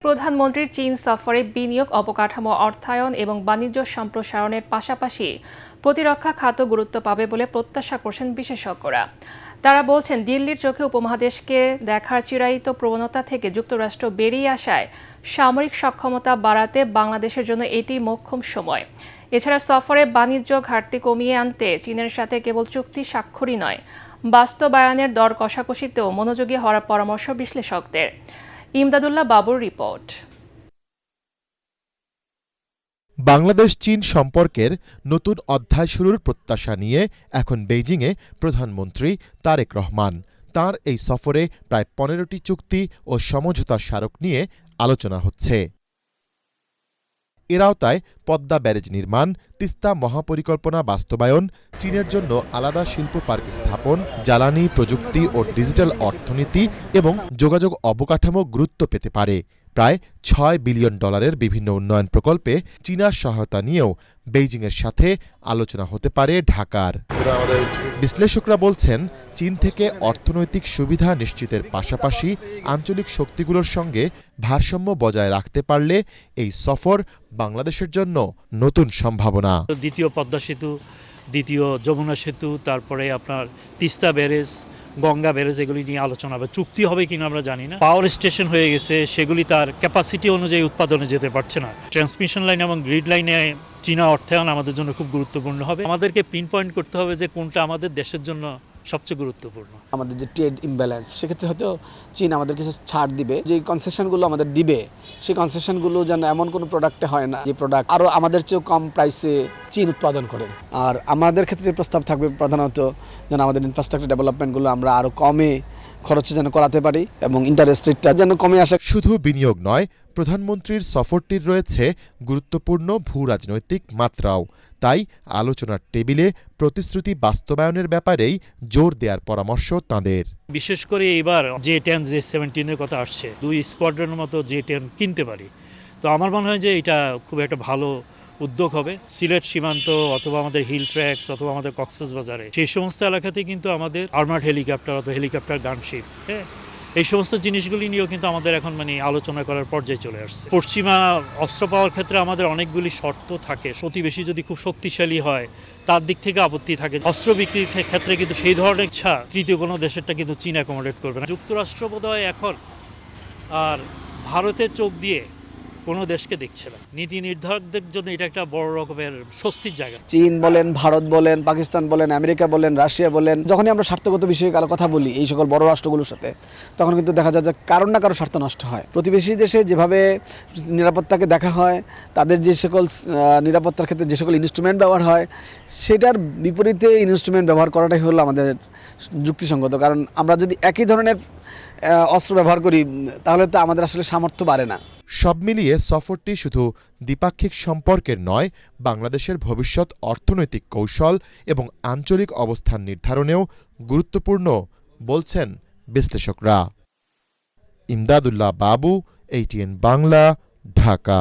প্রধানমন্ত্রীর চীন সফরে বিনিয়োগ, অবকাঠামো অর্থায়ন এবং বাণিজ্য সম্প্রসারণের পাশাপাশি প্রতিরক্ষা খাতও গুরুত্ব পাবে বলে প্রত্যাশা করছেন বিশেষজ্ঞরা। তারা বলছেন, দিল্লির চোখে উপমহাদেশকে দেখার চিরায়ত প্রবণতা থেকে যুক্তরাষ্ট্র বেরিয়ে আসায় সামরিক সক্ষমতা বাড়াতে বাংলাদেশের জন্য এটি মোক্ষম সময়। এছাড়া সফরে বাণিজ্য ঘাটতি কমিয়ে আনতে চীনের সাথে কেবল চুক্তি স্বাক্ষরই নয়, বাস্তবায়নের দর কষাকষিতেও মনোযোগী হওয়ার পরামর্শ বিশ্লেষকদের। ইমদাদুল্লাহ বাবুর রিপোর্ট। বাংলাদেশ চীন সম্পর্কের নতুন অধ্যায় শুরুর প্রত্যাশা নিয়ে এখন বেইজিংয়ে প্রধানমন্ত্রী তারেক রহমান। তার এই সফরে প্রায় ১৫টি চুক্তি ও সমঝোতা স্মারক নিয়ে আলোচনা হচ্ছে। এর আওতায় পদ্মা ব্যারেজ নির্মাণ, তিস্তা মহাপরিকল্পনা বাস্তবায়ন, চীনের জন্য আলাদা শিল্প পার্ক স্থাপন, জ্বালানি, প্রযুক্তি ও ডিজিটাল অর্থনীতি এবং যোগাযোগ অবকাঠামো গুরুত্ব পেতে পারে। প্রায় $৬ বিলিয়ন বিভিন্ন উন্নয়ন প্রকল্পে চীনা সহায়তা নিয়েও বেইজিংয়ের সাথে আলোচনা হতে পারে ঢাকার। বিশ্লেষকরা বলছেন, চীন থেকে অর্থনৈতিক সুবিধা নিশ্চিতের পাশাপাশি আঞ্চলিক শক্তিগুলোর সঙ্গে ভারসাম্য বজায় রাখতে পারলে এই সফর বাংলাদেশের জন্য নতুন সম্ভাবনা। দ্বিতীয় পদ্মা সেতু, দ্বিতীয় যমুনা সেতু, তারপরে আপনার তিস্তা ব্যারেজ, গঙ্গা ব্যারেজ, এগুলি নিয়ে আলোচনা হবে। চুক্তি হবে কিনা আমরা জানি না। পাওয়ার স্টেশন হয়ে গেছে, সেগুলি তার ক্যাপাসিটি অনুযায়ী উৎপাদনে যেতে পারছে না। ট্রান্সমিশন লাইন এবং গ্রিড লাইনে চীনা অর্থায়ন আমাদের জন্য খুব গুরুত্বপূর্ণ হবে। আমাদেরকে পিন পয়েন্ট করতে হবে যে কোনটা আমাদের দেশের জন্য সবচেয়ে গুরুত্বপূর্ণ। আমাদের যে ট্রেড ইমব্যালেন্স, সেক্ষেত্রে হয়তো চীন আমাদের কিছু ছাড় দিবে। যে কনসেশনগুলো আমাদের দিবে, সেই কনসেশনগুলো যেন এমন কোনো প্রোডাক্টে হয় না যে প্রোডাক্ট আরও আমাদের চেয়েও কম প্রাইসে চীন উৎপাদন করে। আর আমাদের ক্ষেত্রে প্রস্তাব থাকবে প্রধানত যেন আমাদের ইনফ্রাস্ট্রাকচার ডেভেলপমেন্টগুলো আমরা আরও কমে খরচে যেন করাতে পারি এবং ইন্টারেস্ট রেটটা যেন কমে আসে। শুধু বিনিয়োগ নয়, প্রধানমন্ত্রীর সফরটির রয়েছে গুরুত্বপূর্ণ ভূ রাজনৈতিক মাত্রাও। তাই আলোচনার টেবিলে প্রতিশ্রুতি বাস্তবায়নের ব্যাপারেই জোর দেওয়ার পরামর্শ তাঁদের। বিশেষ করে এবার J-10, J-17 এর কথা আসছে, 2 স্কোয়াড্রনের মতো J-10 কিনতে পারি। তো আমার মনে হয় যে এটা খুব একটা ভালো উদ্যোগ হবে। সিলেট সীমান্ত অথবা আমাদের হিল ট্র্যাক্স অথবা আমাদের কক্সবাজারে সেই সমস্ত এলাকাতে কিন্তু আমাদের আর্মার্ড হেলিকপ্টার অথবা হেলিকপ্টার গানশিপ, এই সমস্ত জিনিসগুলি নিয়েও কিন্তু আমাদের এখন আলোচনা করার পর্যায়ে চলে আসছে। পশ্চিমা অস্ত্র পাওয়ার ক্ষেত্রে আমাদের অনেকগুলি শর্ত থাকে। প্রতিবেশী যদি খুব শক্তিশালী হয়, তার দিক থেকে আপত্তি থাকে। অস্ত্র বিক্রির ক্ষেত্রে কিন্তু সেই ধরনের ইচ্ছা তৃতীয় কোনো দেশেরটা কিন্তু চীন অ্যাকোমোডেট করবে না। যুক্তরাষ্ট্র বোধহয় এখন আর ভারতের চোখ দিয়ে কোনো দেশকে দেখছে না। নীতি নির্ধারকদের জন্য এটা একটা বড় রকমের স্বস্তির জায়গা। চীন বলেন, ভারত বলেন, পাকিস্তান বলেন, আমেরিকা বলেন, রাশিয়া বলেন, যখনই আমরা স্বার্থগত বিষয়ে কারো কথা বলি এই সকল বড় রাষ্ট্রগুলোর সাথে, তখন কিন্তু দেখা যায় যে কারোর না কারো স্বার্থ নষ্ট হয়। প্রতিবেশী দেশে যেভাবে নিরাপত্তাকে দেখা হয়, তাদের যে সকল নিরাপত্তার ক্ষেত্রে যে সকল ইনস্ট্রুমেন্ট ব্যবহার হয়, সেটার বিপরীতে ইনস্ট্রুমেন্ট ব্যবহার করাটাই হলো আমাদের যুক্তিসঙ্গত। কারণ আমরা যদি একই ধরনের অস্ত্র ব্যবহার করি, তাহলে তো আমাদের আসলে সামর্থ্য বাড়ে না। সব মিলিয়ে সফরটি শুধু দ্বিপাক্ষিক সম্পর্কের নয়, বাংলাদেশের ভবিষ্যৎ অর্থনৈতিক কৌশল এবং আঞ্চলিক অবস্থান নির্ধারণেও গুরুত্বপূর্ণ বলছেন বিশ্লেষকরা। ইমদাদুল্লাহ বাবু, ATN বাংলা, ঢাকা।